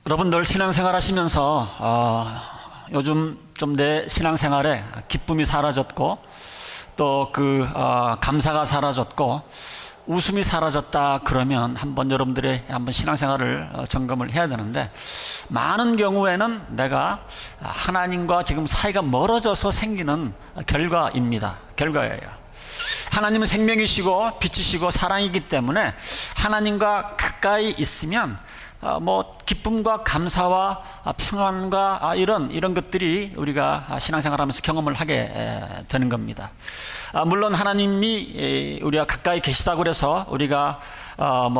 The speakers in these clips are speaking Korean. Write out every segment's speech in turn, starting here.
여러분들 신앙생활 하시면서 요즘 좀 내 신앙생활에 기쁨이 사라졌고 또 감사가 사라졌고 웃음이 사라졌다 그러면 한번 여러분들의 한번 신앙생활을 점검을 해야 되는데, 많은 경우에는 내가 하나님과 지금 사이가 멀어져서 생기는 결과예요. 하나님은 생명이시고 빛이시고 사랑이기 때문에 하나님과 가까이 있으면 기쁨과 감사와 평안과 이런 것들이 우리가 신앙생활하면서 경험을 하게 되는 겁니다. 물론 하나님이 우리가 가까이 계시다고 그래서 우리가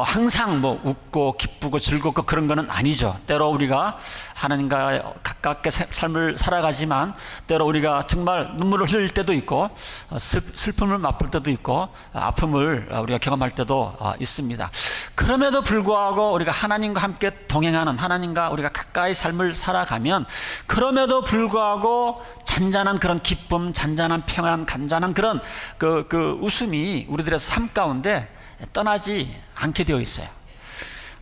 항상 웃고 기쁘고 즐겁고 그런 거는 아니죠. 때로 우리가 하나님과 가깝게 삶을 살아가지만 때로 우리가 정말 눈물을 흘릴 때도 있고 슬픔을 맛볼 때도 있고 아픔을 우리가 경험할 때도 있습니다. 그럼에도 불구하고 우리가 하나님과 함께 동행하는, 하나님과 우리가 가까이 삶을 살아가면 그럼에도 불구하고 잔잔한 그런 기쁨, 잔잔한 평안, 간잔한 그런 웃음이 우리들의 삶 가운데 떠나지 않게 되어 있어요.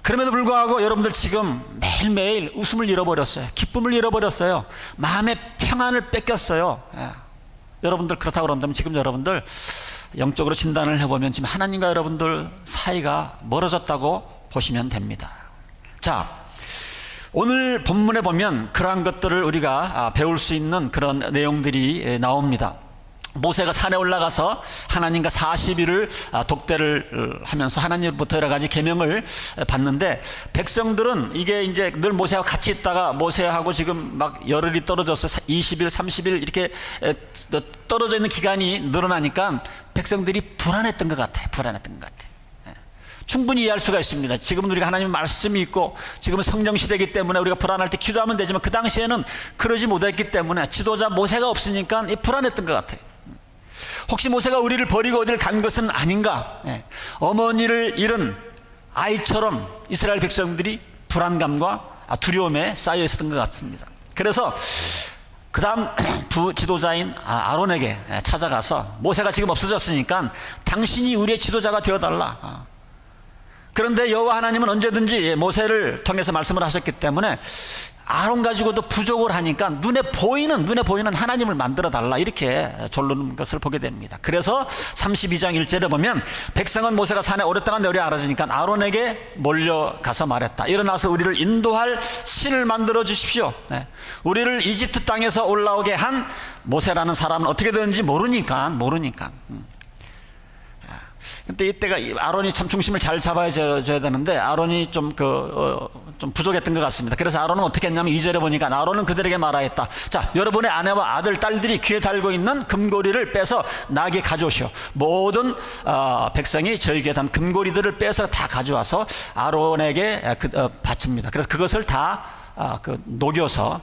그럼에도 불구하고 여러분들 지금 매일매일 웃음을 잃어버렸어요. 기쁨을 잃어버렸어요. 마음의 평안을 뺏겼어요. 여러분들 그렇다고 그런다면 지금 여러분들 영적으로 진단을 해보면 지금 하나님과 여러분들 사이가 멀어졌다고 보시면 됩니다. 자, 오늘 본문에 보면 그러한 것들을 우리가 배울 수 있는 그런 내용들이 나옵니다. 모세가 산에 올라가서 하나님과 40일을 독대를 하면서 하나님으로부터 여러 가지 계명을 받는데, 백성들은 이게 이제 늘 모세하고 같이 있다가 모세하고 지금 막 열흘이 떨어져서 20일, 30일 이렇게 떨어져 있는 기간이 늘어나니까 백성들이 불안했던 것 같아요. 충분히 이해할 수가 있습니다. 지금은 우리가 하나님의 말씀이 있고 지금은 성령 시대이기 때문에 우리가 불안할 때 기도하면 되지만 그 당시에는 그러지 못했기 때문에 지도자 모세가 없으니까 불안했던 것 같아요. 혹시 모세가 우리를 버리고 어디를 간 것은 아닌가? 어머니를 잃은 아이처럼 이스라엘 백성들이 불안감과 두려움에 쌓여 있었던 것 같습니다. 그래서 그 다음 부지도자인 아론에게 찾아가서 모세가 지금 없어졌으니까 당신이 우리의 지도자가 되어달라. 그런데 여호와 하나님은 언제든지 모세를 통해서 말씀을 하셨기 때문에 아론 가지고도 부족을 하니까 눈에 보이는 하나님을 만들어 달라, 이렇게 졸르는 것을 보게 됩니다. 그래서 32장 1절에 보면 백성은 모세가 산에 오랫동안 내려 알아지니까 아론에게 몰려가서 말했다. 일어나서 우리를 인도할 신을 만들어 주십시오. 우리를 이집트 땅에서 올라오게 한 모세라는 사람은 어떻게 되는지 모르니까. 근데 이때가 아론이 참 중심을 잘 잡아줘야 되는데 아론이 좀 부족했던 것 같습니다. 그래서 아론은 어떻게 했냐면 2절에 보니까 아론은 그들에게 말하였다. 자, 여러분의 아내와 아들, 딸들이 귀에 달고 있는 금고리를 빼서 나에게 가져오시오. 모든 백성이 저희 귀에 단 금고리들을 빼서 다 가져와서 아론에게 바칩니다. 그래서 그것을 다 녹여서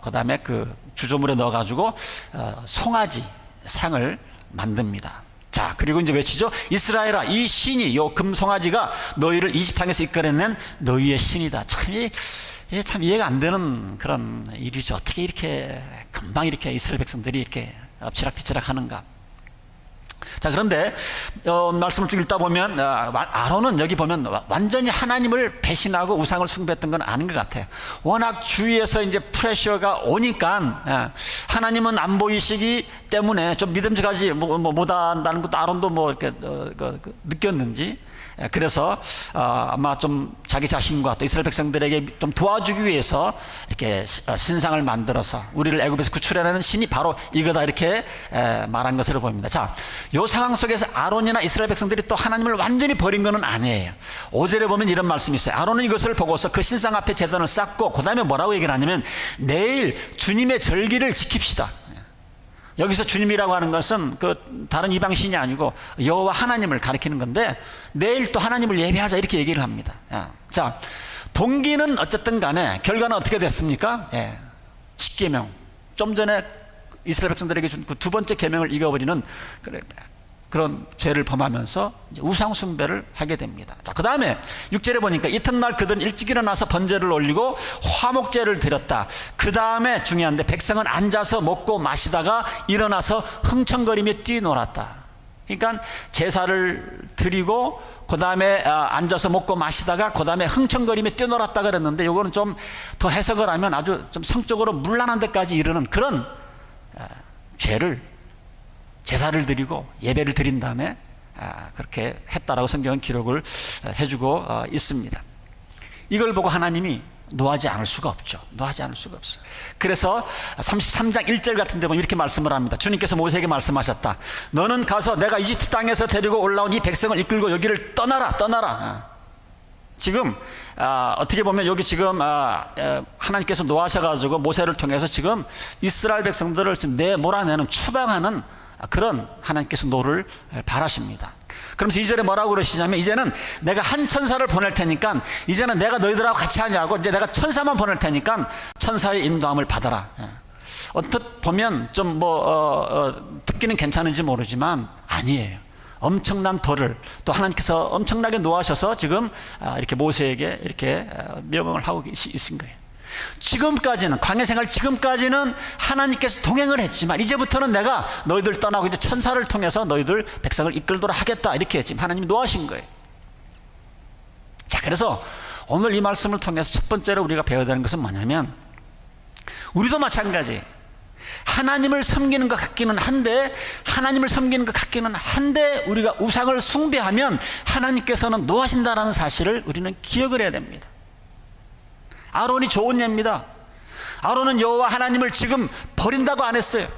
그 다음에 주조물에 넣어가지고 송아지 상을 만듭니다. 자, 그리고 이제 외치죠. 이스라엘아, 이 신이, 요 금송아지가 너희를 이집트 땅에서 이끌어낸 너희의 신이다. 참 이해가 안 되는 그런 일이죠. 어떻게 이렇게 금방 이렇게 이스라엘 백성들이 이렇게 엎치락뒤치락 하는가. 자, 그런데 말씀을 쭉 읽다 보면 아론은 여기 보면 완전히 하나님을 배신하고 우상을 숭배했던 건 아닌 것 같아요. 워낙 주위에서 이제 프레셔가 오니까 하나님은 안 보이시기 때문에 좀 믿음직하지 못한다는 것도 아론도 이렇게 느꼈는지, 그래서 아마 좀 자기 자신과 또 이스라엘 백성들에게 좀 도와주기 위해서 이렇게 신상을 만들어서 우리를 애굽에서 구출해내는 신이 바로 이거다, 이렇게 말한 것으로 보입니다. 자, 이 상황 속에서 아론이나 이스라엘 백성들이 또 하나님을 완전히 버린 것은 아니에요. 5절에 보면 이런 말씀이 있어요. 아론은 이것을 보고서 그 신상 앞에 제단을 쌓고 그 다음에 뭐라고 얘기를 하냐면 내일 주님의 절기를 지킵시다. 여기서 주님이라고 하는 것은 다른 이방신이 아니고 여호와 하나님을 가리키는 건데 내일 또 하나님을 예배하자, 이렇게 얘기를 합니다. 자, 동기는 어쨌든 간에 결과는 어떻게 됐습니까? 10계명, 좀 전에 이스라엘 백성들에게 준 그 두 번째 계명을 잊어버리는 그런 죄를 범하면서 우상 숭배를 하게 됩니다. 자, 그 다음에 6절에 보니까 이튿날 그들은 일찍 일어나서 번제를 올리고 화목제를 드렸다. 그 다음에 중요한데 백성은 앉아서 먹고 마시다가 일어나서 흥청거리며 뛰놀았다. 그러니까 제사를 드리고 그 다음에 앉아서 먹고 마시다가 그 다음에 흥청거리며 뛰어놀았다 그랬는데, 요거는 좀 더 해석을 하면 아주 좀 성적으로 문란한 데까지 이르는 그런 죄를, 제사를 드리고 예배를 드린 다음에 그렇게 했다라고 성경은 기록을 해주고 있습니다. 이걸 보고 하나님이 노하지 않을 수가 없죠. 노하지 않을 수가 없어요. 그래서 33장 1절 같은 데 보면 이렇게 말씀을 합니다. 주님께서 모세에게 말씀하셨다. 너는 가서 내가 이집트 땅에서 데리고 올라온 이 백성을 이끌고 여기를 떠나라. 지금 어떻게 보면 여기 지금 하나님께서 노하셔가지고 모세를 통해서 지금 이스라엘 백성들을 지금 몰아내는, 추방하는 그런 하나님께서 노를 바라십니다. 그러면서 2절에 뭐라고 그러시냐면, 이제는 내가 한 천사를 보낼 테니까, 이제는 내가 너희들하고 같이 하냐고, 이제 내가 천사만 보낼 테니까 천사의 인도함을 받아라. 언뜻 보면 좀 듣기는 괜찮은지 모르지만 아니에요. 엄청난 벌을 또 하나님께서 엄청나게 노하셔서 지금 이렇게 모세에게 이렇게 명령을 하고 있은 거예요. 지금까지는, 광야 생활 지금까지는 하나님께서 동행을 했지만, 이제부터는 내가 너희들 떠나고 이제 천사를 통해서 너희들 백성을 이끌도록 하겠다, 이렇게 지금 하나님이 노하신 거예요. 자, 그래서 오늘 이 말씀을 통해서 첫 번째로 우리가 배워야 되는 것은 뭐냐면, 우리도 마찬가지, 하나님을 섬기는 것 같기는 한데, 우리가 우상을 숭배하면 하나님께서는 노하신다라는 사실을 우리는 기억을 해야 됩니다. 아론이 좋은 예입니다. 아론은 여호와 하나님을 지금 버린다고 안 했어요.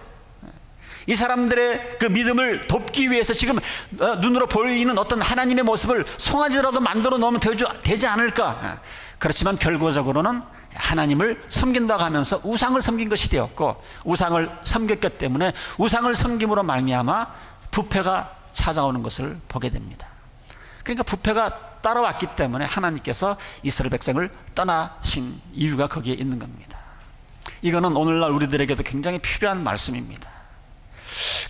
이 사람들의 그 믿음을 돕기 위해서 지금 눈으로 보이는 어떤 하나님의 모습을 송아지라도 만들어 놓으면 되지 않을까. 그렇지만 결과적으로는 하나님을 섬긴다고 하면서 우상을 섬긴 것이 되었고, 우상을 섬겼기 때문에 우상을 섬김으로 말미암아 부패가 찾아오는 것을 보게 됩니다. 그러니까 부패가 따라왔기 때문에 하나님께서 이스라엘 백성을 떠나신 이유가 거기에 있는 겁니다. 이거는 오늘날 우리들에게도 굉장히 필요한 말씀입니다.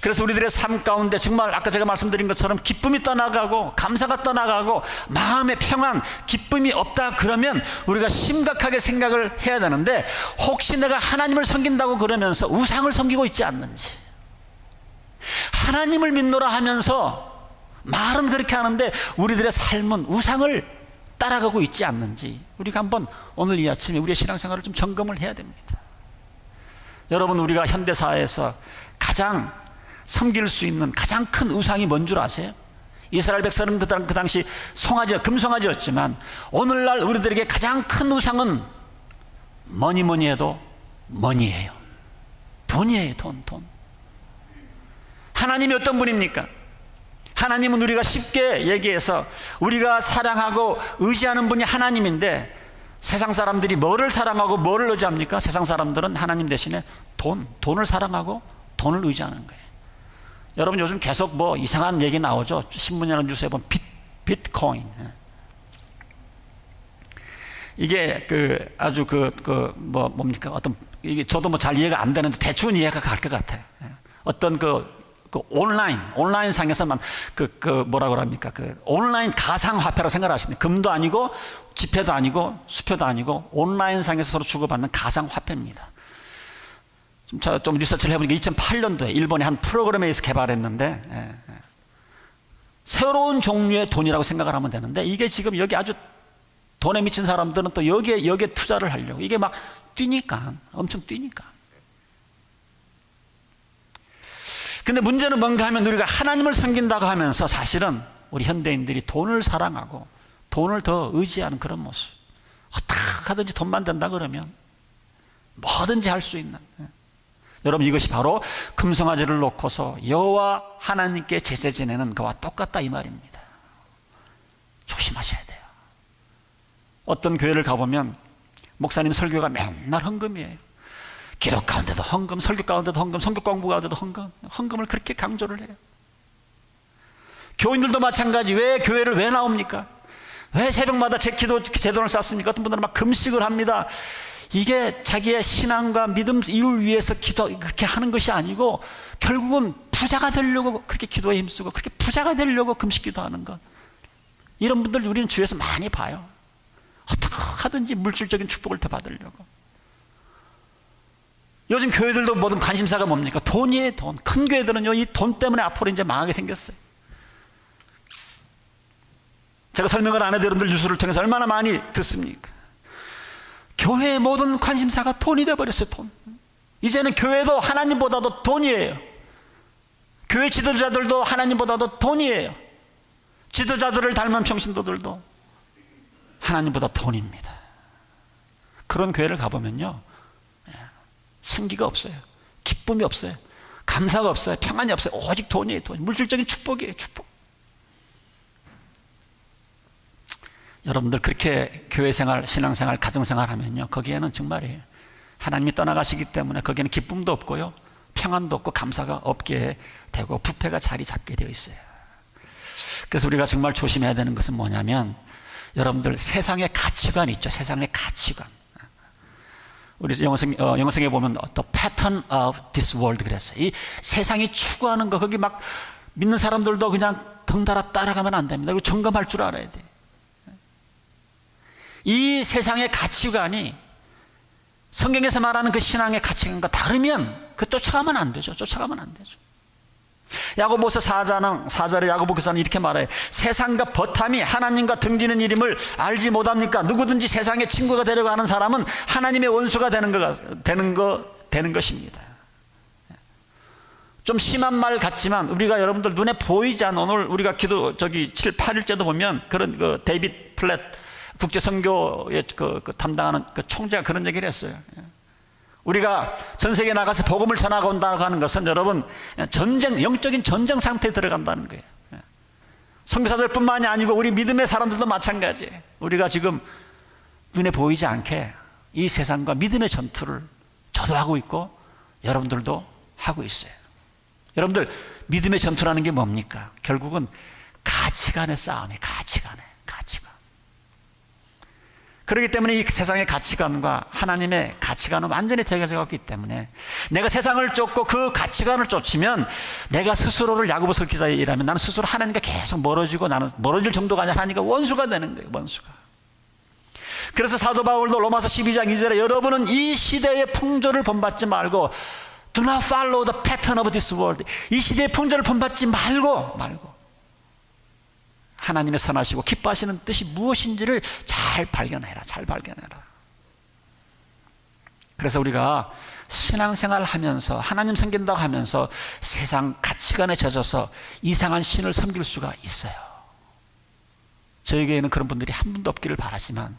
그래서 우리들의 삶 가운데 정말 아까 제가 말씀드린 것처럼 기쁨이 떠나가고 감사가 떠나가고 마음의 평안, 기쁨이 없다 그러면 우리가 심각하게 생각을 해야 되는데, 혹시 내가 하나님을 섬긴다고 그러면서 우상을 섬기고 있지 않는지, 하나님을 믿노라 하면서 말은 그렇게 하는데 우리들의 삶은 우상을 따라가고 있지 않는지, 우리가 한번 오늘 이 아침에 우리의 신앙생활을 좀 점검을 해야 됩니다. 여러분, 우리가 현대사회에서 가장 섬길 수 있는 가장 큰 우상이 뭔 줄 아세요? 이스라엘 백성은 그 당시 금송아지였지만, 오늘날 우리들에게 가장 큰 우상은 뭐니 해도 머니예요. 돈이에요. 돈. 하나님이 어떤 분입니까? 하나님은 우리가 쉽게 얘기해서 우리가 사랑하고 의지하는 분이 하나님인데, 세상 사람들이 뭐를 사랑하고 뭐를 의지합니까? 세상 사람들은 하나님 대신에 돈을 사랑하고 돈을 의지하는 거예요. 여러분, 요즘 계속 이상한 얘기 나오죠. 신문이나 뉴스에 보면 비트코인. 이게 아주 뭡니까? 이게 저도 잘 이해가 안 되는데 대충 이해가 갈 것 같아요. 어떤 온라인 상에서만 뭐라 그럽니까? 온라인 가상화폐라고 생각하시면, 금도 아니고 지폐도 아니고 수표도 아니고 온라인 상에서 서로 주고받는 가상화폐입니다. 좀 리서치를 해보니까 2008년도에 일본의 한 프로그램에 의해서 개발했는데, 새로운 종류의 돈이라고 생각을 하면 되는데, 이게 지금 여기 아주 돈에 미친 사람들은 또 여기에 투자를 하려고, 이게 막 엄청 뛰니까. 근데 문제는 뭔가 하면, 우리가 하나님을 섬긴다고 하면서 사실은 우리 현대인들이 돈을 사랑하고 돈을 더 의지하는 그런 모습. 어떻게 하든지 돈만 된다 그러면 뭐든지 할 수 있는. 여러분, 이것이 바로 금송아지를 놓고서 여호와 하나님께 제사 지내는 그와 똑같다, 이 말입니다. 조심하셔야 돼요. 어떤 교회를 가보면 목사님 설교가 맨날 헌금이에요. 기도 가운데도 헌금, 설교 가운데도 헌금, 성경 공부 가운데도 헌금을 그렇게 강조를 해요. 교인들도 마찬가지. 왜 교회를 왜 나옵니까? 왜 새벽마다 제 돈을 쌓습니까? 어떤 분들은 막 금식을 합니다. 이게 자기의 신앙과 믿음 이루를 위해서 그렇게 하는 것이 아니고, 결국은 부자가 되려고 그렇게 기도에 힘쓰고, 그렇게 부자가 되려고 금식 기도하는 것. 이런 분들 우리는 주위에서 많이 봐요. 어떻게 하든지 물질적인 축복을 더 받으려고. 요즘 교회들도 모든 관심사가 뭡니까? 돈이에요, 돈. 큰 교회들은요, 이 돈 때문에 앞으로 이제 망하게 생겼어요. 제가 설명을 안 해도 여러분들 뉴스를 통해서 얼마나 많이 듣습니까? 교회의 모든 관심사가 돈이 되어버렸어요. 돈. 이제는 교회도 하나님보다도 돈이에요. 교회 지도자들도 하나님보다도 돈이에요. 지도자들을 닮은 평신도들도 하나님보다 돈입니다. 그런 교회를 가보면요, 생기가 없어요. 기쁨이 없어요. 감사가 없어요. 평안이 없어요. 오직 돈이에요. 돈. 물질적인 축복이에요. 축복. 여러분들 그렇게 교회생활, 신앙생활, 가정생활 하면요, 거기에는 정말이에요, 하나님이 떠나가시기 때문에 거기에는 기쁨도 없고요, 평안도 없고 감사가 없게 되고 부패가 자리 잡게 되어 있어요. 그래서 우리가 정말 조심해야 되는 것은 뭐냐면, 여러분들 세상의 가치관이 있죠. 세상의 가치관. 우리 영성에 보면 The pattern of this world 그랬어요. 이 세상이 추구하는 거, 거기 막 믿는 사람들도 그냥 덩달아 따라가면 안 됩니다. 그리고 점검할 줄 알아야 돼요. 이 세상의 가치관이 성경에서 말하는 그 신앙의 가치관과 다르면 그 쫓아가면 안 되죠. 쫓아가면 안 되죠. 야고보서 4절에 야고보 교사는 이렇게 말해요. 세상과 버탐이 하나님과 등지는 일임을 알지 못합니까? 누구든지 세상의 친구가 되려고 하는 사람은 하나님의 원수가 되는 것입니다. 좀 심한 말 같지만 우리가 여러분들 눈에 보이지 않는, 오늘 우리가 기도 7, 8일째도 보면 그런 데이빗 플랫 국제 선교에 담당하는 그 총재가 그런 얘기를 했어요. 우리가 전 세계에 나가서 복음을 전하고 온다고 하는 것은 여러분 영적인 전쟁 상태에 들어간다는 거예요. 선교사들뿐만이 아니고 우리 믿음의 사람들도 마찬가지예요. 우리가 지금 눈에 보이지 않게 이 세상과 믿음의 전투를 저도 하고 있고 여러분들도 하고 있어요. 여러분들 믿음의 전투라는 게 뭡니까? 결국은 가치관의 싸움이에요. 가치관. 그렇기 때문에 이 세상의 가치관과 하나님의 가치관은 완전히 대결되어 있기 때문에 내가 세상을 쫓고 그 가치관을 쫓으면 내가 스스로를, 야고보서 기자에 일하면 나는 스스로 하나님과 계속 멀어지고, 나는 멀어질 정도가 아니라 하나님과 원수가 되는 거예요. 원수가. 그래서 사도 바울도 로마서 12장 2절에 여러분은 이 시대의 풍조를 본받지 말고 Do not follow the pattern of this world. 이 시대의 풍조를 본받지 말고 하나님의 선하시고 기뻐하시는 뜻이 무엇인지를 잘 발견해라. 그래서 우리가 신앙생활을 하면서 하나님 섬긴다고 하면서 세상 가치관에 젖어서 이상한 신을 섬길 수가 있어요. 저희 교회에는 그런 분들이 한 분도 없기를 바라지만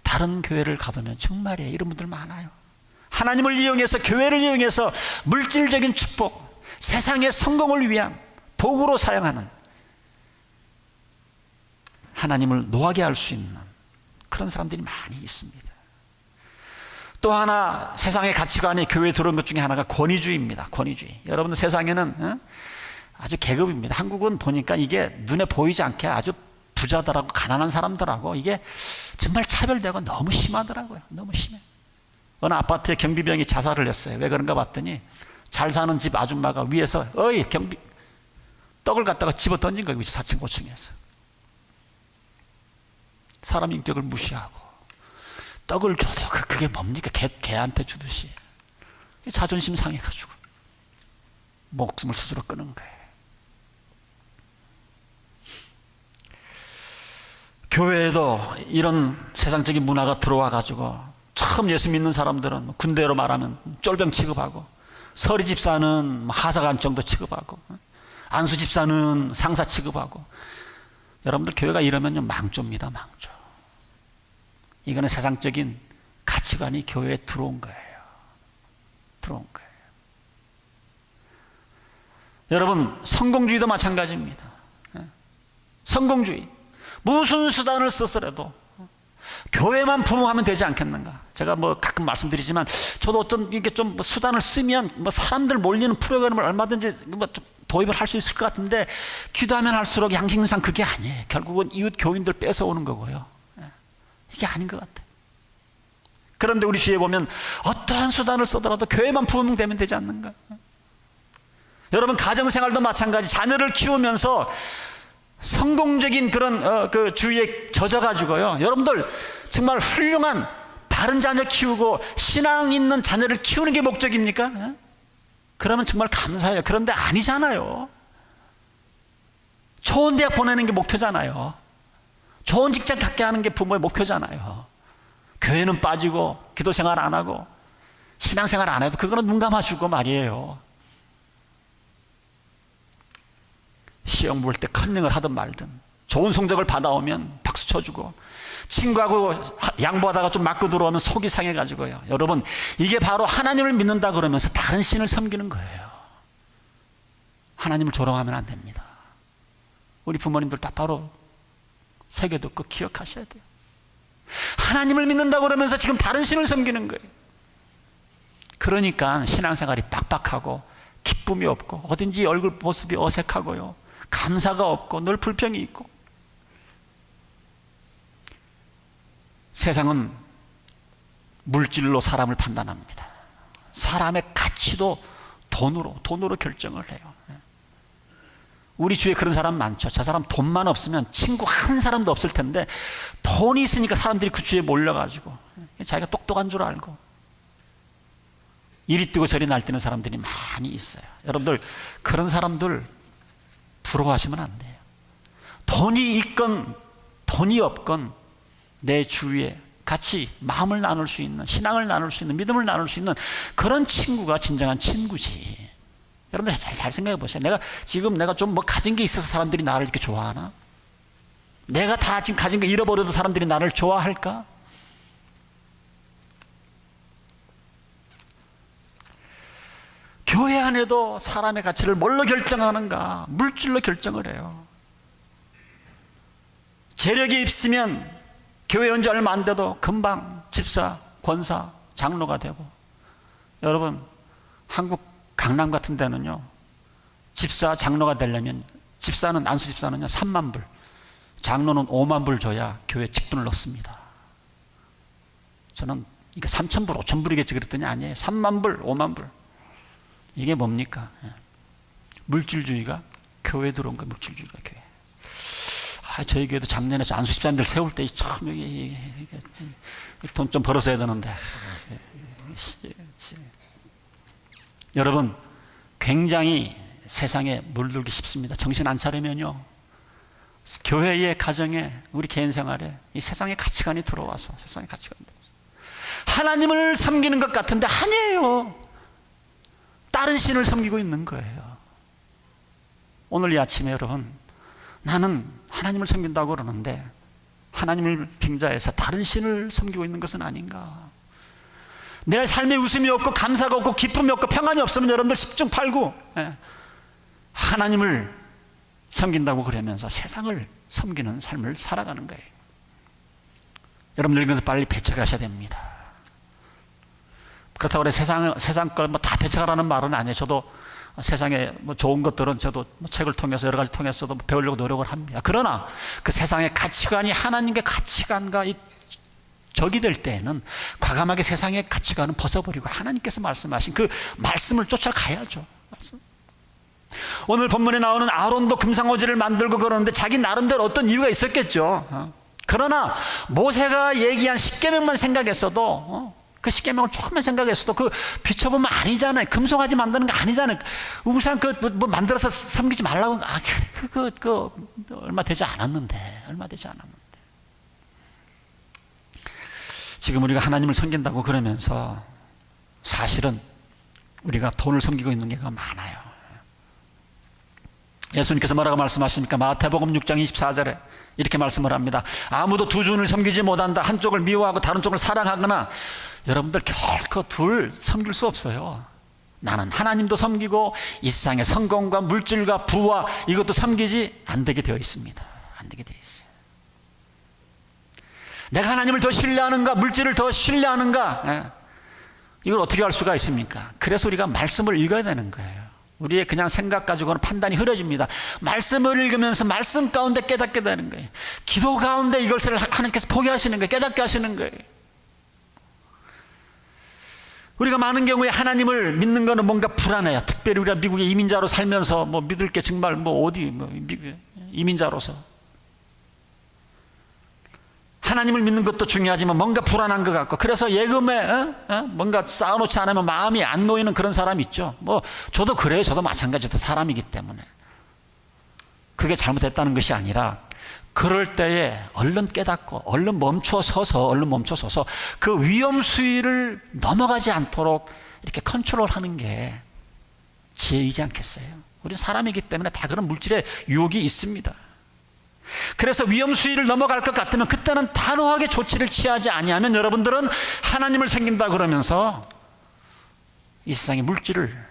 다른 교회를 가보면 정말이에요. 이런 분들 많아요. 하나님을 이용해서, 교회를 이용해서 물질적인 축복, 세상의 성공을 위한 도구로 사용하는, 하나님을 노하게 할 수 있는 그런 사람들이 많이 있습니다. 또 하나 세상의 가치관이 교회에 들어온 것 중에 하나가 권위주의입니다. 권위주의. 여러분들 세상에는 아주 계급입니다. 한국은 보니까 이게 눈에 보이지 않게 아주 부자들하고 가난한 사람들하고 이게 정말 차별되고 너무 심하더라고요. 너무 심해. 어느 아파트에 경비병이 자살을 했어요. 왜 그런가 봤더니 잘 사는 집 아줌마가 위에서 떡을 갖다가 집어 던진 거예요. 4층 5층에서. 사람 인격을 무시하고 떡을 줘도 그게 뭡니까? 개한테 주듯이. 자존심 상해가지고 목숨을 스스로 끊은 거예요. 교회에도 이런 세상적인 문화가 들어와가지고 처음 예수 믿는 사람들은 군대로 말하면 쫄병 취급하고, 서리 집사는 하사관 정도 취급하고, 안수 집사는 상사 취급하고. 여러분들 교회가 이러면요 망조입니다. 망조. 이거는 세상적인 가치관이 교회에 들어온 거예요. 여러분, 성공주의도 마찬가지입니다. 성공주의. 무슨 수단을 쓰더라도 교회만 부흥하면 되지 않겠는가? 제가 가끔 말씀드리지만 저도 어떤 이게 좀 수단을 쓰면 사람들 몰리는 프로그램을 얼마든지 좀 도입을 할 수 있을 것 같은데, 기도하면 할수록 양심상 그게 아니에요. 결국은 이웃 교인들 뺏어오는 거고요. 이게 아닌 것 같아요. 그런데 우리 주위에 보면 어떠한 수단을 쓰더라도 교회만 부흥되면 되지 않는가? 여러분, 가정생활도 마찬가지. 자녀를 키우면서 성공적인 그런 그 주위에 젖어가지고요, 여러분들 정말 훌륭한 바른 자녀 키우고 신앙 있는 자녀를 키우는 게 목적입니까? 그러면 정말 감사해요. 그런데 아니잖아요. 좋은 대학 보내는 게 목표잖아요. 좋은 직장 갖게 하는 게 부모의 목표잖아요. 교회는 빠지고 기도 생활 안 하고 신앙 생활 안 해도 그거는 눈 감아주고 말이에요. 시험 볼 때 컨닝을 하든 말든 좋은 성적을 받아오면 박수 쳐주고 친구하고 양보하다가 좀 맞고 들어오면 속이 상해가지고요. 여러분, 이게 바로 하나님을 믿는다 그러면서 다른 신을 섬기는 거예요. 하나님을 조롱하면 안 됩니다. 우리 부모님들 다 바로 새겨 듣고 기억하셔야 돼요. 하나님을 믿는다 그러면서 지금 다른 신을 섬기는 거예요. 그러니까 신앙생활이 빡빡하고 기쁨이 없고 어딘지 얼굴 모습이 어색하고요. 감사가 없고 늘 불평이 있고. 세상은 물질로 사람을 판단합니다. 사람의 가치도 돈으로 결정을 해요. 우리 주위에 그런 사람 많죠. 저 사람 돈만 없으면 친구 한 사람도 없을 텐데 돈이 있으니까 사람들이 그 주위에 몰려가지고 자기가 똑똑한 줄 알고 이리 뛰고 저리 날뛰는 사람들이 많이 있어요. 여러분들 그런 사람들 부러워하시면 안 돼요. 돈이 있건 돈이 없건 내 주위에 같이 마음을 나눌 수 있는, 신앙을 나눌 수 있는, 믿음을 나눌 수 있는 그런 친구가 진정한 친구지. 여러분들 잘 생각해 보세요. 내가 좀 뭐 가진 게 있어서 사람들이 나를 이렇게 좋아하나? 내가 다 지금 가진 거 잃어버려도 사람들이 나를 좋아할까? 교회 안에도 사람의 가치를 뭘로 결정하는가? 물질로 결정을 해요. 재력이 있으면 교회 온 지 얼마 안 돼도 금방 집사, 권사, 장로가 되고. 여러분, 한국 강남 같은 데는요, 집사, 장로가 되려면 집사는, 안수 집사는요 3만 불, 장로는 5만 불 줘야 교회 직분을 넣습니다. 저는 이게 3천 불, 5천 불이겠지 그랬더니 아니에요. 3만 불, 5만 불. 이게 뭡니까? 물질주의가 교회에 들어온 거예요. 물질주의가 교회. 저희 교회도 작년에 안수 집사님들 세울 때 참 돈 좀 벌어서 해야 되는데. 여러분, 굉장히 세상에 물들기 쉽습니다. 정신 안 차리면요, 교회의 가정에, 우리 개인 생활에 이 세상의 가치관이 들어와서 하나님을 섬기는 것 같은데 아니에요. 다른 신을 섬기고 있는 거예요. 오늘 이 아침에 여러분, 나는 하나님을 섬긴다고 그러는데 하나님을 빙자해서 다른 신을 섬기고 있는 것은 아닌가? 내 삶에 웃음이 없고 감사가 없고 기쁨이 없고 평안이 없으면 여러분들 10중 8구 하나님을 섬긴다고 그러면서 세상을 섬기는 삶을 살아가는 거예요. 여러분들 이것을 빨리 배척하셔야 됩니다. 그렇다고 그래 세상 걸 뭐 다 배척하라는 말은 아니에요. 저도 세상에 뭐 좋은 것들은 저도 책을 통해서 여러 가지 통해서도 배우려고 노력을 합니다. 그러나 그 세상의 가치관이 하나님의 가치관과 적이 될 때에는 과감하게 세상의 가치관은 벗어버리고 하나님께서 말씀하신 그 말씀을 쫓아가야죠. 오늘 본문에 나오는 아론도 금상오지를 만들고 그러는데 자기 나름대로 어떤 이유가 있었겠죠. 그러나 모세가 얘기한 십계명만 생각했어도 그 십계명을 조금만 생각했어도 그 비춰보면 아니잖아요. 금송아지 만드는 거 아니잖아요. 우상 뭐 만들어서 섬기지 말라고 얼마 되지 않았는데. 지금 우리가 하나님을 섬긴다고 그러면서 사실은 우리가 돈을 섬기고 있는 게가 많아요. 예수님께서 뭐라고 말씀하십니까? 마태복음 6장 24절에 이렇게 말씀을 합니다. 아무도 두 주를 섬기지 못한다. 한쪽을 미워하고 다른 쪽을 사랑하거나. 여러분들 결코 둘 섬길 수 없어요. 나는 하나님도 섬기고 이 세상의 성공과 물질과 부와 이것도 섬기지 안 되게 되어 있습니다. 안 되게 되어 있어요. 내가 하나님을 더 신뢰하는가, 물질을 더 신뢰하는가, 이걸 어떻게 할 수가 있습니까? 그래서 우리가 말씀을 읽어야 되는 거예요. 우리의 그냥 생각 가지고는 판단이 흐려집니다. 말씀을 읽으면서 말씀 가운데 깨닫게 되는 거예요. 기도 가운데 이것을 하나님께서 포기하시는 거예요. 깨닫게 하시는 거예요. 우리가 많은 경우에 하나님을 믿는 거는 뭔가 불안해요. 특별히 우리가 미국의 이민자로 살면서 뭐 믿을 게 정말 이민자로서 하나님을 믿는 것도 중요하지만 뭔가 불안한 것 같고, 그래서 예금에 뭔가 쌓아놓지 않으면 마음이 안 놓이는 그런 사람이 있죠. 뭐 저도 그래요. 저도 마찬가지로 사람이기 때문에. 그게 잘못됐다는 것이 아니라 그럴 때에 얼른 깨닫고 얼른 멈춰 서서 그 위험 수위를 넘어가지 않도록 이렇게 컨트롤하는 게 지혜이지 않겠어요? 우리는 사람이기 때문에 다 그런 물질의 유혹이 있습니다. 그래서 위험 수위를 넘어갈 것 같으면 그때는 단호하게 조치를 취하지 아니하면 여러분들은 하나님을 섬긴다 그러면서 이 세상의 물질을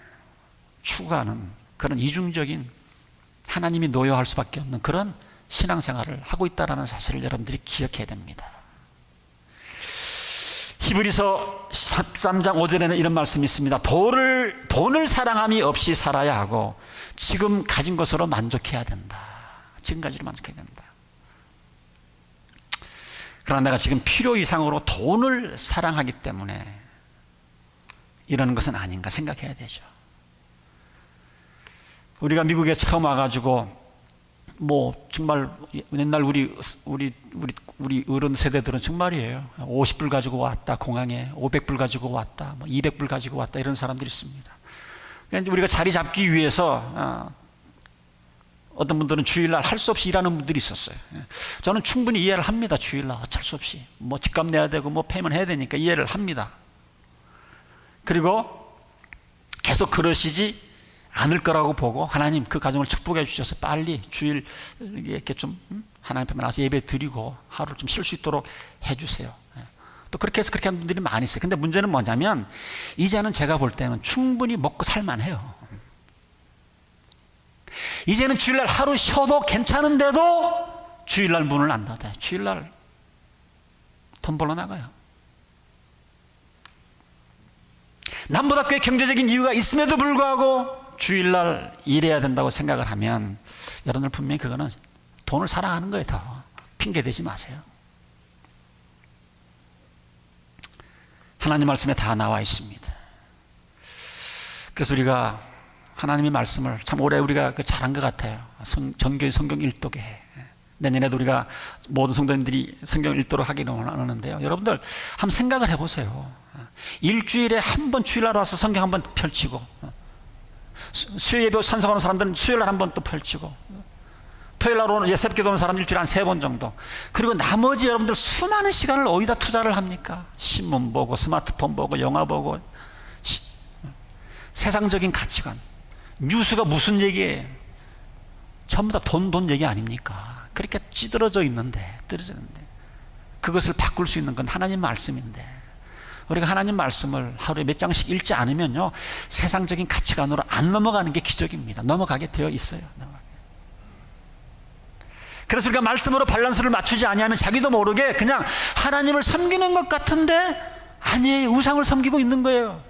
추구하는 그런 이중적인, 하나님이 노여할 수밖에 없는 그런 신앙생활을 하고 있다는 사실을 여러분들이 기억해야 됩니다. 히브리서 13장 5절에는 이런 말씀이 있습니다. 돈을 사랑함이 없이 살아야 하고 지금 가진 것으로 만족해야 된다. 지금 가지로 만족해야 된다. 그러나 내가 지금 필요 이상으로 돈을 사랑하기 때문에 이러는 것은 아닌가 생각해야 되죠. 우리가 미국에 처음 와가지고 정말 옛날 우리 어른 세대들은 정말이에요. 50불 가지고 왔다 공항에, 500불 가지고 왔다, 200불 가지고 왔다, 이런 사람들이 있습니다. 그러니까 우리가 자리 잡기 위해서 어떤 분들은 주일날 할 수 없이 일하는 분들이 있었어요. 저는 충분히 이해를 합니다. 주일날 어쩔 수 없이 집값 내야 되고 페이먼트 해야 되니까 이해를 합니다. 그리고 계속 그러시지 않을 거라고 보고 하나님 그 가정을 축복해 주셔서 빨리 주일 이렇게 좀 하나님 앞에 나와서 예배 드리고 하루 좀 쉴 수 있도록 해주세요. 또 그렇게 해서 그렇게 하는 분들이 많이 있어요. 근데 문제는 뭐냐면 이제는 제가 볼 때는 충분히 먹고 살만해요. 이제는 주일날 하루 쉬어도 괜찮은데도 주일날 문을 안 닫아요. 주일날 돈 벌러 나가요. 남보다 꽤 경제적인 이유가 있음에도 불구하고 주일날 일해야 된다고 생각을 하면 여러분들 분명히 그거는 돈을 사랑하는 거예요. 더 핑계 대지 마세요. 하나님 말씀에 다 나와 있습니다. 그래서 우리가 하나님의 말씀을 참 오래 우리가 잘한 것 같아요. 정교히 성경 읽도록 해. 내년에도 우리가 모든 성도님들이 성경 읽도록 하기를 원하는데요. 여러분들 한번 생각을 해보세요. 일주일에 한 번 주일날 와서 성경 한 번 펼치고, 수요 예배 찬송하는 사람들은 수요일날 한 번 또 펼치고, 토요일날 오는 새벽기도 오는 사람 일주일에 한 3번 정도, 그리고 나머지 여러분들 수많은 시간을 어디다 투자를 합니까? 신문 보고, 스마트폰 보고, 영화 보고, 세상적인 가치관, 뉴스가 무슨 얘기예요? 전부 다 돈 얘기 아닙니까? 그렇게 떨어져 있는데 그것을 바꿀 수 있는 건 하나님 말씀인데, 우리가 하나님 말씀을 하루에 몇 장씩 읽지 않으면요, 세상적인 가치관으로 안 넘어가는 게 기적입니다. 넘어가게 되어 있어요. 그래서 우리가 말씀으로 밸런스를 맞추지 아니하면 자기도 모르게 그냥 하나님을 섬기는 것 같은데 아니에요. 우상을 섬기고 있는 거예요.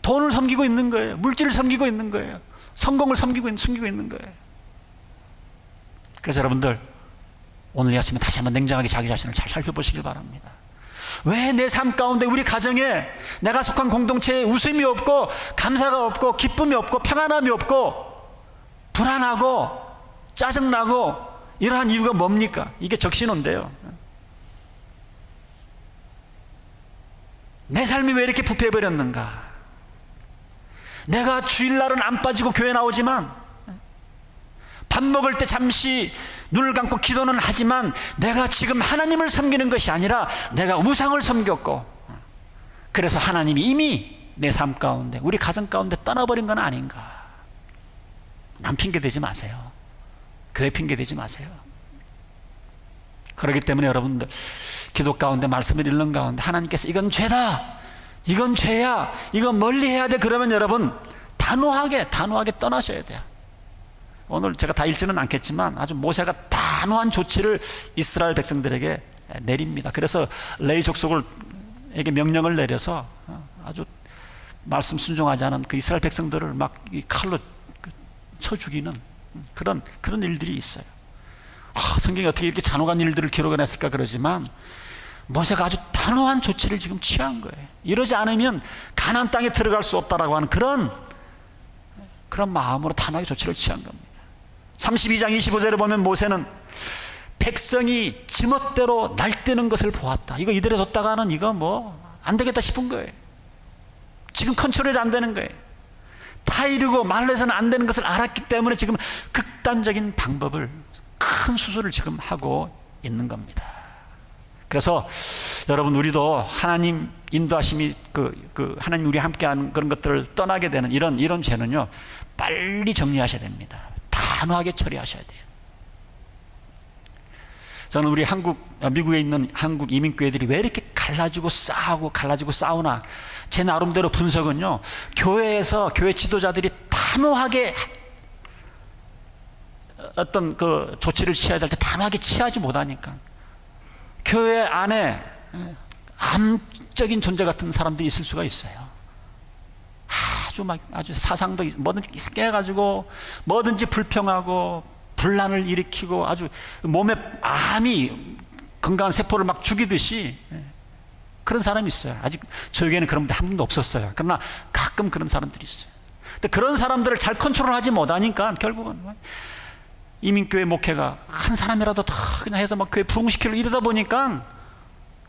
돈을 섬기고 있는 거예요. 물질을 섬기고 있는 거예요. 성공을 섬기고 있는 거예요. 그래서 여러분들 오늘 이 아침에 다시 한번 냉정하게 자기 자신을 잘 살펴보시길 바랍니다. 왜 내 삶 가운데, 우리 가정에, 내가 속한 공동체에 웃음이 없고 감사가 없고 기쁨이 없고 평안함이 없고 불안하고 짜증나고 이러한 이유가 뭡니까? 이게 적신호인데요. 내 삶이 왜 이렇게 부패해버렸는가? 내가 주일날은 안 빠지고 교회 나오지만, 밥 먹을 때 잠시 눈을 감고 기도는 하지만 내가 지금 하나님을 섬기는 것이 아니라 내가 우상을 섬겼고, 그래서 하나님이 이미 내 삶 가운데, 우리 가정 가운데 떠나버린 건 아닌가? 남 핑계 대지 마세요. 교회 핑계 대지 마세요. 그렇기 때문에 여러분들 기도 가운데, 말씀을 읽는 가운데 하나님께서 이건 죄다, 이건 죄야, 이건 멀리 해야 돼, 그러면 여러분 단호하게 떠나셔야 돼요. 오늘 제가 다 읽지는 않겠지만 아주 모세가 단호한 조치를 이스라엘 백성들에게 내립니다. 그래서 레위 족속에게 명령을 내려서 아주 말씀 순종하지 않은 그 이스라엘 백성들을 막 이 칼로 쳐 죽이는 그런 일들이 있어요. 성경이 어떻게 이렇게 잔혹한 일들을 기록해냈을까 그러지만 모세가 아주 단호한 조치를 지금 취한 거예요. 이러지 않으면 가나안 땅에 들어갈 수 없다라고 하는 그런 마음으로 단호하게 조치를 취한 겁니다. 32장 25절에 보면 모세는 백성이 지멋대로 날뛰는 것을 보았다. 이거 이대로 뒀다가는 이거 안 되겠다 싶은 거예요. 지금 컨트롤이 안 되는 거예요. 타이르고 말로 해서는 안 되는 것을 알았기 때문에 지금 극단적인 방법을, 큰 수술을 지금 하고 있는 겁니다. 그래서 여러분, 우리도 하나님 인도하심이 하나님 우리 함께하는 그런 것들을 떠나게 되는 이런 죄는요, 빨리 정리하셔야 됩니다. 단호하게 처리하셔야 돼요. 저는 우리 미국에 있는 한국 이민교회들이 왜 이렇게 갈라지고 싸우나, 제 나름대로 분석은요, 교회에서 교회 지도자들이 단호하게 어떤 조치를 취해야 될 때 단호하게 취하지 못하니까, 교회 안에 암적인 존재 같은 사람들이 있을 수가 있어요. 아주 사상도 뭐든지 깨가지고 뭐든지 불평하고 분란을 일으키고 아주 몸에 암이 건강한 세포를 막 죽이듯이 그런 사람이 있어요. 아직 저에게는 그런 분들 한 분도 없었어요. 그러나 가끔 그런 사람들이 있어요. 근데 그런 사람들을 잘 컨트롤하지 못하니까 결국은 이민교회 목회가 한 사람이라도 더 그냥 해서 막 교회 부흥시키려고 이러다 보니까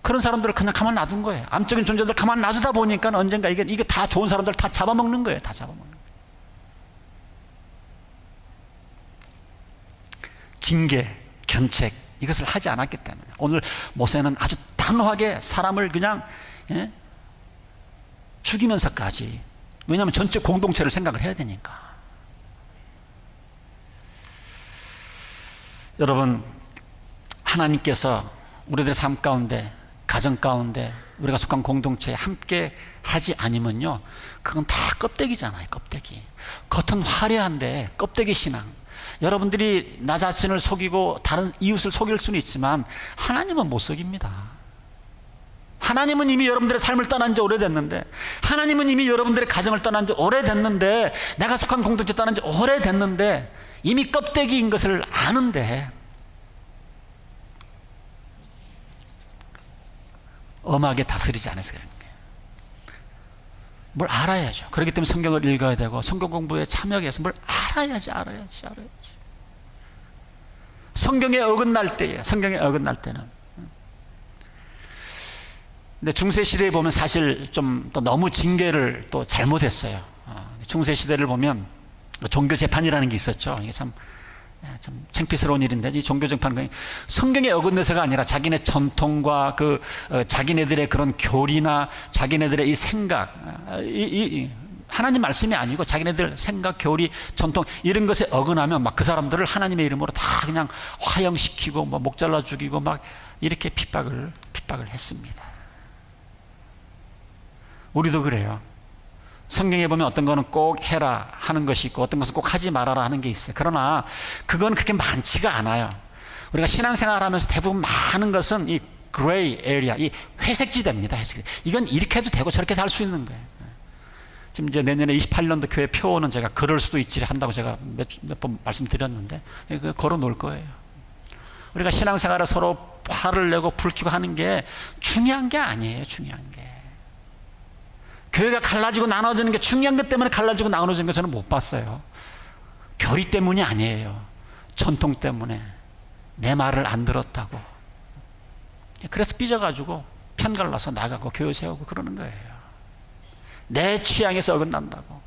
그런 사람들을 그냥 가만 놔둔 거예요. 암적인 존재들 가만 놔두다 보니까 언젠가 이게 다 좋은 사람들 다 잡아먹는 거예요. 다 잡아먹는 거예요. 징계, 견책 이것을 하지 않았기 때문에 오늘 모세는 아주 단호하게 사람을 그냥 죽이면서까지, 왜냐하면 전체 공동체를 생각을 해야 되니까. 여러분, 하나님께서 우리들의 삶 가운데, 가정 가운데, 우리가 속한 공동체에 함께 하지 않으면요, 그건 다 껍데기잖아요. 껍데기. 겉은 화려한데 껍데기 신앙. 여러분들이 나 자신을 속이고 다른 이웃을 속일 수는 있지만 하나님은 못 속입니다. 하나님은 이미 여러분들의 삶을 떠난 지 오래됐는데, 하나님은 이미 여러분들의 가정을 떠난 지 오래됐는데, 내가 속한 공동체 떠난 지 오래됐는데 이미 껍데기인 것을 아는데 엄하게 다스리지 않아서 그런 거예요. 뭘 알아야죠. 그렇기 때문에 성경을 읽어야 되고 성경 공부에 참여하기 위해서 뭘 알아야지. 성경에 어긋날 때예요. 성경에 어긋날 때는. 근데 중세 시대에 보면 사실 좀 또 너무 징계를 또 잘못했어요. 중세 시대를 보면 종교 재판이라는 게 있었죠. 이게 참 창피스러운 일인데, 이 종교 재판은 성경에 어긋내서가 아니라 자기네 전통과 자기네들의 그런 교리나 자기네들의 이 생각, 하나님 말씀이 아니고 자기네들 생각, 교리, 전통 이런 것에 어긋나면 막 그 사람들을 하나님의 이름으로 다 그냥 화형시키고 목 잘라 죽이고 막 이렇게 핍박을 했습니다. 우리도 그래요. 성경에 보면 어떤 거는 꼭 해라 하는 것이 있고 어떤 것은 꼭 하지 말아라 하는 게 있어요. 그러나 그건 그렇게 많지가 않아요. 우리가 신앙생활 하면서 대부분 많은 것은 이 그레이 에리아, 이 회색지대입니다. 회색지대. 이건 이렇게 해도 되고 저렇게 할 수 있는 거예요. 지금 이제 내년에 28년도 교회 표어는 제가 그럴 수도 있지 한다고 제가 몇 번 말씀드렸는데, 걸어 놓을 거예요. 우리가 신앙생활에 서로 화를 내고 불키고 하는 게 중요한 게 아니에요. 중요한 게. 교회가 갈라지고 나눠지는 게 중요한 것 때문에 갈라지고 나눠지는 거 저는 못 봤어요. 교리 때문이 아니에요. 전통 때문에 내 말을 안 들었다고. 그래서 삐져가지고 편갈라서 나가고 교회 세우고 그러는 거예요. 내 취향에서 어긋난다고.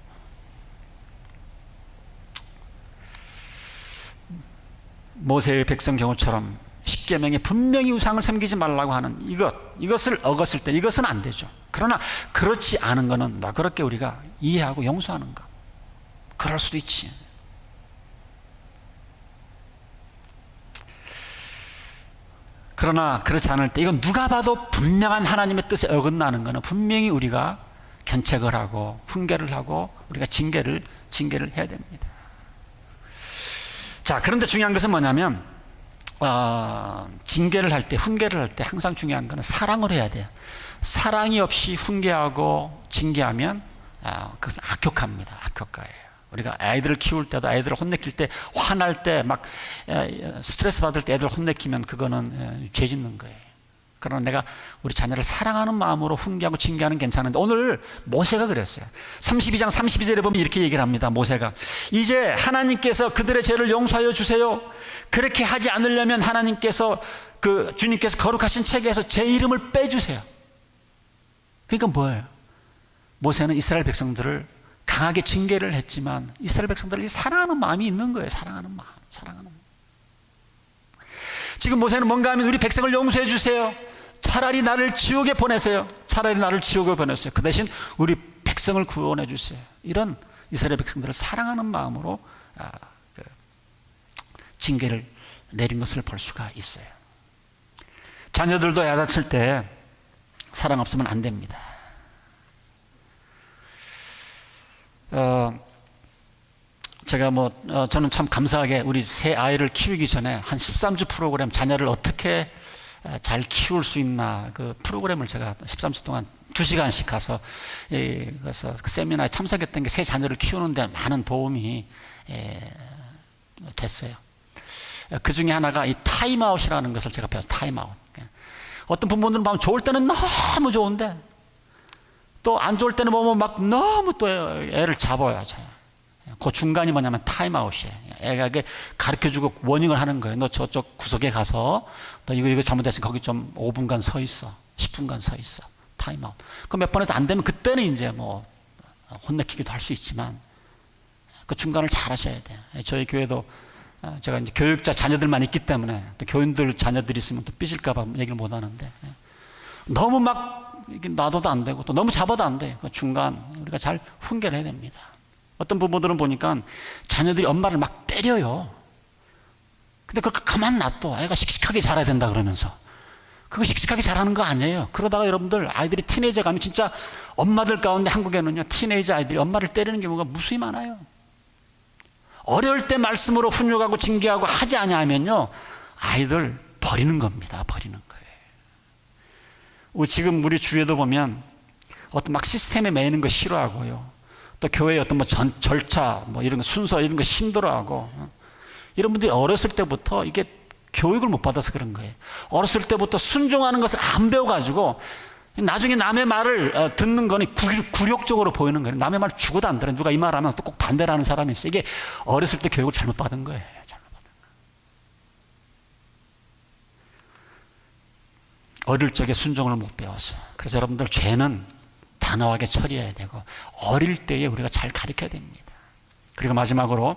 모세의 백성 경우처럼 십계명에 분명히 우상을 섬기지 말라고 하는 이것을 어겼을 때 이것은 안 되죠. 그러나 그렇지 않은 거는 그렇게 우리가 이해하고 용서하는 거. 그럴 수도 있지. 그러나 그렇지 않을 때 이건 누가 봐도 분명한 하나님의 뜻에 어긋나는 거는 분명히 우리가 견책을 하고 훈계를 하고 우리가 징계를 해야 됩니다. 자, 그런데 중요한 것은 뭐냐면 징계를 할 때, 훈계를 할 때 항상 중요한 것은 사랑을 해야 돼요. 사랑이 없이 훈계하고 징계하면 그것은 악효과입니다. 악효과예요. 우리가 아이들을 키울 때도 아이들을 혼내킬 때, 화날 때, 막 스트레스 받을 때 애들 혼내키면 그거는 죄 짓는 거예요. 그러나 내가 우리 자녀를 사랑하는 마음으로 훈계하고 징계하는 괜찮은데, 오늘 모세가 그랬어요. 32장 32절에 보면 이렇게 얘기를 합니다. 모세가 이제 하나님께서 그들의 죄를 용서하여 주세요. 그렇게 하지 않으려면 하나님께서 주님께서 거룩하신 책에서 제 이름을 빼주세요. 그러니까 뭐예요? 모세는 이스라엘 백성들을 강하게 징계를 했지만 이스라엘 백성들이 사랑하는 마음이 있는 거예요. 사랑하는 마음. 지금 모세는 뭔가 하면 우리 백성을 용서해 주세요. 차라리 나를 지옥에 보내세요. 차라리 나를 지옥에 보내세요. 그 대신 우리 백성을 구원해 주세요. 이런 이스라엘 백성들을 사랑하는 마음으로 징계를 내린 것을 볼 수가 있어요. 자녀들도 야단칠 때 사랑 없으면 안 됩니다. 제가 저는 참 감사하게 우리 새 아이를 키우기 전에 한 13주 프로그램, 자녀를 어떻게 잘 키울 수 있나, 그 프로그램을 제가 13주 동안 2시간씩 가서 그래서 그 세미나에 참석했던 게 새 자녀를 키우는데 많은 도움이 됐어요. 그 중에 하나가 이 타임아웃이라는 것을 제가 배웠어요. 타임아웃. 어떤 부모들은 보면 좋을 때는 너무 좋은데 또 안 좋을 때는 보면 막 너무 또 애를 잡아야 죠. 그 중간이 뭐냐면 타임아웃이에요. 애가 가르쳐주고 워닝을 하는 거예요. 너 저쪽 구석에 가서 너 이거 잘못했으니까 거기 좀 5분간 서 있어. 10분간 서 있어. 타임아웃. 그 몇 번에서 안 되면 그때는 이제 혼내키기도 할 수 있지만 그 중간을 잘 하셔야 돼요. 저희 교회도 제가 이제 교육자 자녀들만 있기 때문에 또 교인들 자녀들이 있으면 또 삐질까봐 얘기를 못 하는데 너무 막 놔둬도 안 되고 또 너무 잡아도 안 돼요. 그 중간 우리가 잘 훈계를 해야 됩니다. 어떤 부모들은 보니까 자녀들이 엄마를 막 때려요. 근데 그렇게 가만 놔둬. 애가 씩씩하게 자라야 된다 그러면서. 그거 씩씩하게 자라는 거 아니에요. 그러다가 여러분들 아이들이 티네이저 가면 진짜 엄마들 가운데 한국에는요, 티네이저 아이들이 엄마를 때리는 경우가 무수히 많아요. 어려울 때 말씀으로 훈육하고 징계하고 하지 않으면요, 아이들 버리는 겁니다. 버리는 거예요. 지금 우리 주위에도 보면 어떤 막 시스템에 매이는 거 싫어하고요. 또 교회의 어떤 절차, 이런 거 순서, 이런 거 힘들어하고. 이런 분들이 어렸을 때부터 이게 교육을 못 받아서 그런 거예요. 어렸을 때부터 순종하는 것을 안 배워가지고 나중에 남의 말을 듣는 거니 굴욕적으로 보이는 거예요. 남의 말 죽어도 안 들어요. 누가 이 말 하면 또 꼭 반대를 하는 사람이 있어요. 이게 어렸을 때 교육을 잘못 받은 거예요. 잘못 받은 거예요. 어릴 적에 순종을 못 배워서. 그래서 여러분들 죄는 단호하게 처리해야 되고 어릴 때에 우리가 잘 가르쳐야 됩니다. 그리고 마지막으로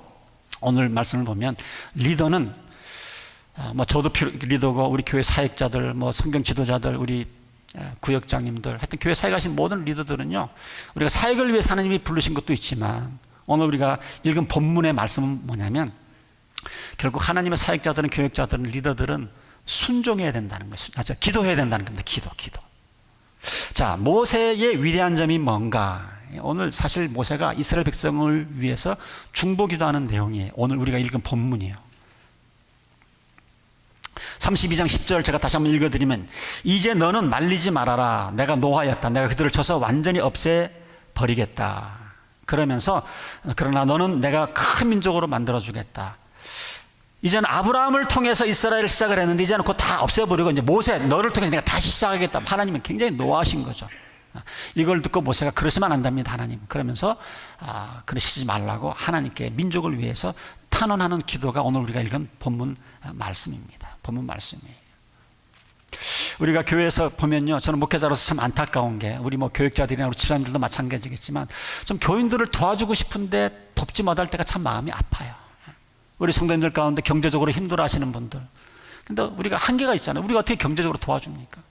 오늘 말씀을 보면 리더는 저도 리더고 우리 교회 사역자들, 성경 지도자들, 우리 구역장님들, 하여튼 교회 사역하신 모든 리더들은요, 우리가 사역을 위해서 하나님이 부르신 것도 있지만 오늘 우리가 읽은 본문의 말씀은 뭐냐면 결국 하나님의 사역자들은, 교역자들은, 리더들은 순종해야 된다는 거죠. 기도해야 된다는 겁니다. 기도. 자, 모세의 위대한 점이 뭔가? 오늘 사실 모세가 이스라엘 백성을 위해서 중보기도하는 내용이에요. 오늘 우리가 읽은 본문이에요. 32장 10절 제가 다시 한번 읽어드리면, 이제 너는 말리지 말아라. 내가 노하였다. 내가 그들을 쳐서 완전히 없애버리겠다. 그러면서 그러나 너는 내가 큰 민족으로 만들어주겠다. 이제는 아브라함을 통해서 이스라엘을 시작을 했는데 이제는 그거 다 없애버리고 이제 모세 너를 통해서 내가 다시 시작하겠다. 하나님은 굉장히 노하신 거죠. 이걸 듣고 모세가 그러시면 안 됩니다. 하나님. 그러면서 그러시지 말라고 하나님께 민족을 위해서 탄원하는 기도가 오늘 우리가 읽은 본문 말씀입니다. 본문 말씀이에요. 우리가 교회에서 보면요, 저는 목회자로서 참 안타까운 게 우리 교육자들이나 우리 집사님들도 마찬가지겠지만 좀 교인들을 도와주고 싶은데 돕지 못할 때가 참 마음이 아파요. 우리 성도님들 가운데 경제적으로 힘들어 하시는 분들, 근데 우리가 한계가 있잖아요. 우리가 어떻게 경제적으로 도와줍니까?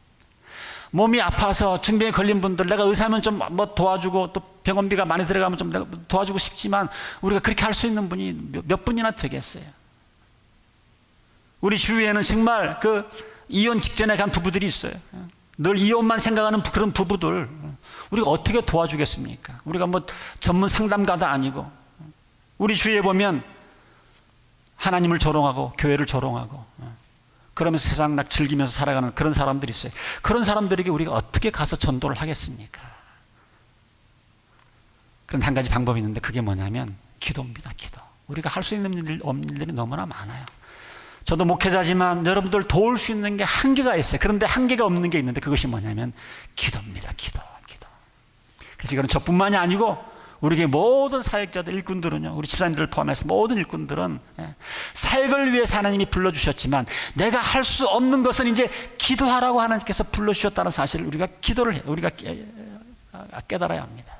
몸이 아파서 중병에 걸린 분들, 내가 의사면 좀 도와주고 또 병원비가 많이 들어가면 좀 내가 도와주고 싶지만 우리가 그렇게 할 수 있는 분이 몇 분이나 되겠어요? 우리 주위에는 정말 이혼 직전에 간 부부들이 있어요. 늘 이혼만 생각하는 그런 부부들, 우리가 어떻게 도와주겠습니까? 우리가 전문 상담가도 아니고. 우리 주위에 보면 하나님을 조롱하고 교회를 조롱하고 그러면서 세상 낙 즐기면서 살아가는 그런 사람들이 있어요. 그런 사람들에게 우리가 어떻게 가서 전도를 하겠습니까? 그런 한 가지 방법이 있는데 그게 뭐냐면 기도입니다. 기도. 우리가 할 수 있는 일들이 너무나 많아요. 저도 목회자지만 여러분들 도울 수 있는 게 한계가 있어요. 그런데 한계가 없는 게 있는데 그것이 뭐냐면 기도입니다. 기도. 그래서 이건 저뿐만이 아니고 우리 모든 사역자들, 일꾼들은요, 우리 집사님들을 포함해서 모든 일꾼들은 사역을 위해서 하나님이 불러주셨지만 내가 할 수 없는 것은 이제 기도하라고 하나님께서 불러주셨다는 사실을 우리가 우리가 깨달아야 합니다.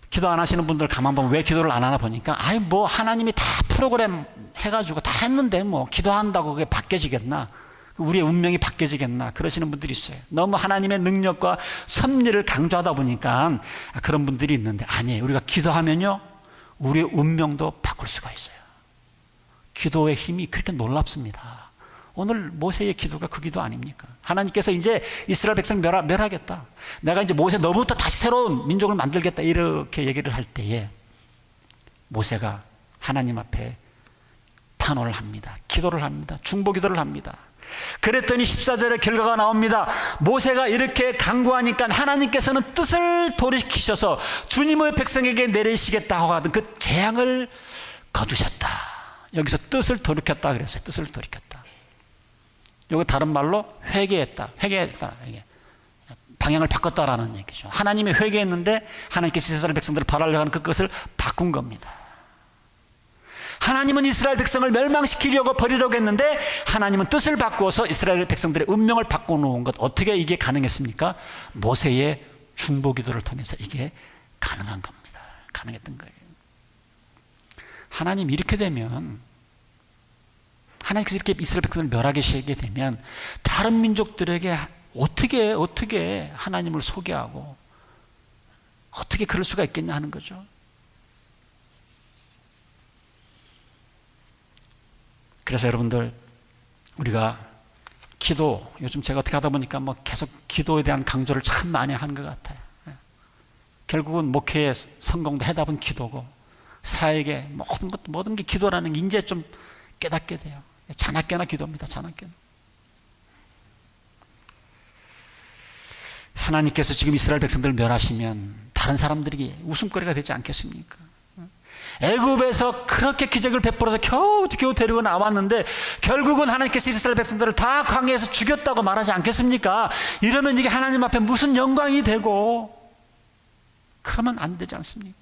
기도 안 하시는 분들 가만 보면 왜 기도를 안 하나 보니까 하나님이 다 프로그램 해가지고 다 했는데 뭐 기도한다고 그게 바뀌어지겠나? 우리의 운명이 바뀌어지겠나? 그러시는 분들이 있어요. 너무 하나님의 능력과 섭리를 강조하다 보니까 그런 분들이 있는데, 아니에요. 우리가 기도하면요, 우리의 운명도 바꿀 수가 있어요. 기도의 힘이 그렇게 놀랍습니다. 오늘 모세의 기도가 그 기도 아닙니까? 하나님께서 이제 이스라엘 백성 멸하겠다. 내가 이제 모세 너부터 다시 새로운 민족을 만들겠다. 이렇게 얘기를 할 때에 모세가 하나님 앞에 탄원을 합니다. 기도를 합니다. 중보 기도를 합니다. 그랬더니 14절에 결과가 나옵니다. 모세가 이렇게 간구하니까 하나님께서는 뜻을 돌이키셔서 주님의 백성에게 내리시겠다고 하던 그 재앙을 거두셨다. 여기서 뜻을 돌이켰다 그랬어요. 뜻을 돌이켰다. 이거 다른 말로 회개했다. 이게 방향을 바꿨다라는 얘기죠. 하나님이 회개했는데 하나님께서 이스라엘 백성들을 벌하려고 하는 그것을 바꾼 겁니다. 하나님은 이스라엘 백성을 멸망시키려고 버리려고 했는데 하나님은 뜻을 바꾸어서 이스라엘 백성들의 운명을 바꿔놓은 것. 어떻게 이게 가능했습니까? 모세의 중보 기도를 통해서 이게 가능한 겁니다. 가능했던 거예요. 하나님 이렇게 되면, 하나님께서 이렇게 이스라엘 백성을 멸하시게 되면 다른 민족들에게 어떻게 하나님을 소개하고 어떻게 그럴 수가 있겠냐 하는 거죠. 그래서 여러분들, 우리가 기도, 요즘 제가 어떻게 하다 보니까 뭐 계속 기도에 대한 강조를 참 많이 하는 것 같아요. 결국은 목회의 성공도 해답은 기도고, 사역의 모든 게 기도라는 게 이제 좀 깨닫게 돼요. 자나깨나 기도입니다. 자나깨나. 하나님께서 지금 이스라엘 백성들을 멸하시면 다른 사람들이 웃음거리가 되지 않겠습니까? 애굽에서 그렇게 기적을 베풀어서 겨우 데리고 나왔는데 결국은 하나님께서 이스라엘 백성들을 다 광야에서 죽였다고 말하지 않겠습니까? 이러면 이게 하나님 앞에 무슨 영광이 되고, 그러면 안 되지 않습니까?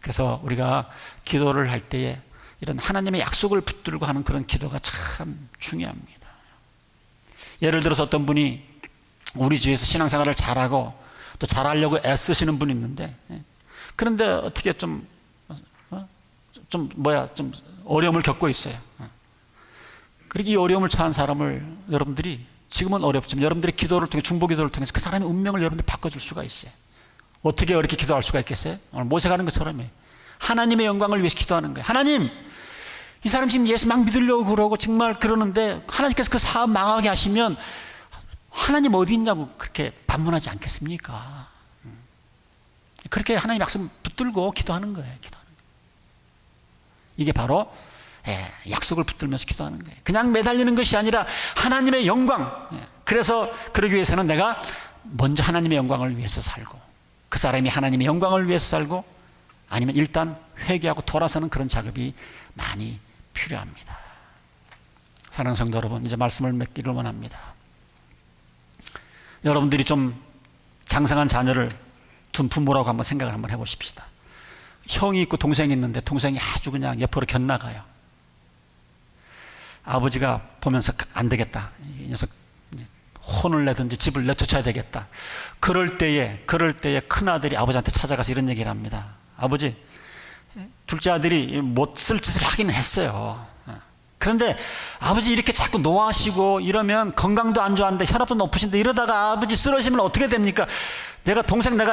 그래서 우리가 기도를 할 때에 이런 하나님의 약속을 붙들고 하는 그런 기도가 참 중요합니다. 예를 들어서 어떤 분이 우리 주위에서 신앙생활을 잘하고 또 잘하려고 애쓰시는 분이 있는데, 그런데 어떻게 좀 어려움을 겪고 있어요. 그리고 이 어려움을 처한 사람을 여러분들이, 지금은 어렵지만 여러분들의 기도를 통해, 중보 기도를 통해서 그 사람의 운명을 여러분들 바꿔줄 수가 있어요. 어떻게 이렇게 기도할 수가 있겠어요? 오늘 모세가 하는 것처럼요. 하나님의 영광을 위해서 기도하는 거예요. 하나님, 이 사람 지금 예수 막 믿으려고 그러고 정말 그러는데 하나님께서 그 사업 망하게 하시면 하나님 어디 있냐고 그렇게 반문하지 않겠습니까? 그렇게 하나님 약속 붙들고 기도하는 거예요. 이게 바로 약속을 붙들면서 기도하는 거예요. 그냥 매달리는 것이 아니라 하나님의 영광. 그래서 그러기 위해서는 내가 먼저 하나님의 영광을 위해서 살고, 그 사람이 하나님의 영광을 위해서 살고, 아니면 일단 회개하고 돌아서는 그런 작업이 많이 필요합니다. 사랑하는 성도 여러분, 이제 말씀을 맺기를 원합니다. 여러분들이 좀 장성한 자녀를 둔 부모라고 한번 생각을 한번 해보십시다. 형이 있고 동생이 있는데 동생이 아주 그냥 옆으로 곁나가요. 아버지가 보면서 안 되겠다, 이 녀석 혼을 내든지 집을 내쫓아야 되겠다. 그럴 때에 큰아들이 아버지한테 찾아가서 이런 얘기를 합니다. 아버지, 둘째 아들이 못 쓸 짓을 하긴 했어요. 그런데 아버지 이렇게 자꾸 노하시고 이러면 건강도 안 좋아하는데 혈압도 높으신데 이러다가 아버지 쓰러지면 어떻게 됩니까? 내가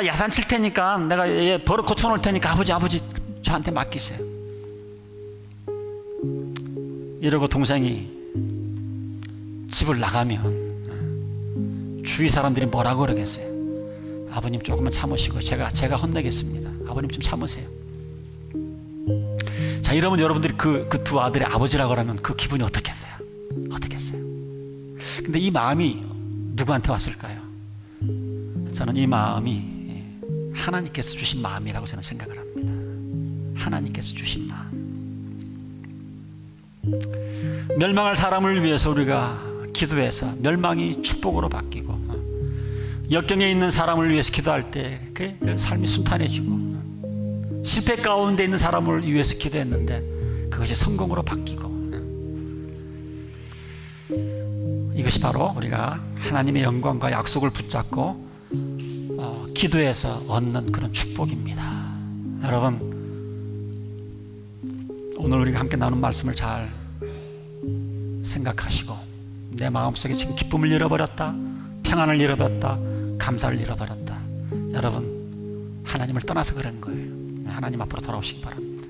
야단칠 테니까, 내가 얘 버릇 고쳐놓을 테니까 아버지 저한테 맡기세요. 이러고 동생이 집을 나가면 주위 사람들이 뭐라고 그러겠어요? 아버님 조금만 참으시고 제가 혼내겠습니다. 아버님 좀 참으세요. 자, 이러면 여러분들이 그 두 아들의 아버지라고 하면 그 기분이 어떻겠어요? 근데 이 마음이 누구한테 왔을까요? 저는 이 마음이 하나님께서 주신 마음이라고 저는 생각을 합니다. 하나님께서 주신 마음. 멸망할 사람을 위해서 우리가 기도해서 멸망이 축복으로 바뀌고, 역경에 있는 사람을 위해서 기도할 때 그 삶이 순탄해지고, 실패 가운데 있는 사람을 위해서 기도했는데 그것이 성공으로 바뀌고, 이것이 바로 우리가 하나님의 영광과 약속을 붙잡고 기도해서 얻는 그런 축복입니다. 여러분, 오늘 우리가 함께 나눈 말씀을 잘 생각하시고, 내 마음속에 지금 기쁨을 잃어버렸다, 평안을 잃어버렸다, 감사를 잃어버렸다. 여러분, 하나님을 떠나서 그런 거예요. 하나님 앞으로 돌아오시기 바랍니다.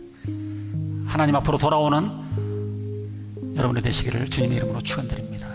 하나님 앞으로 돌아오는 여러분이 되시기를 주님의 이름으로 축원드립니다.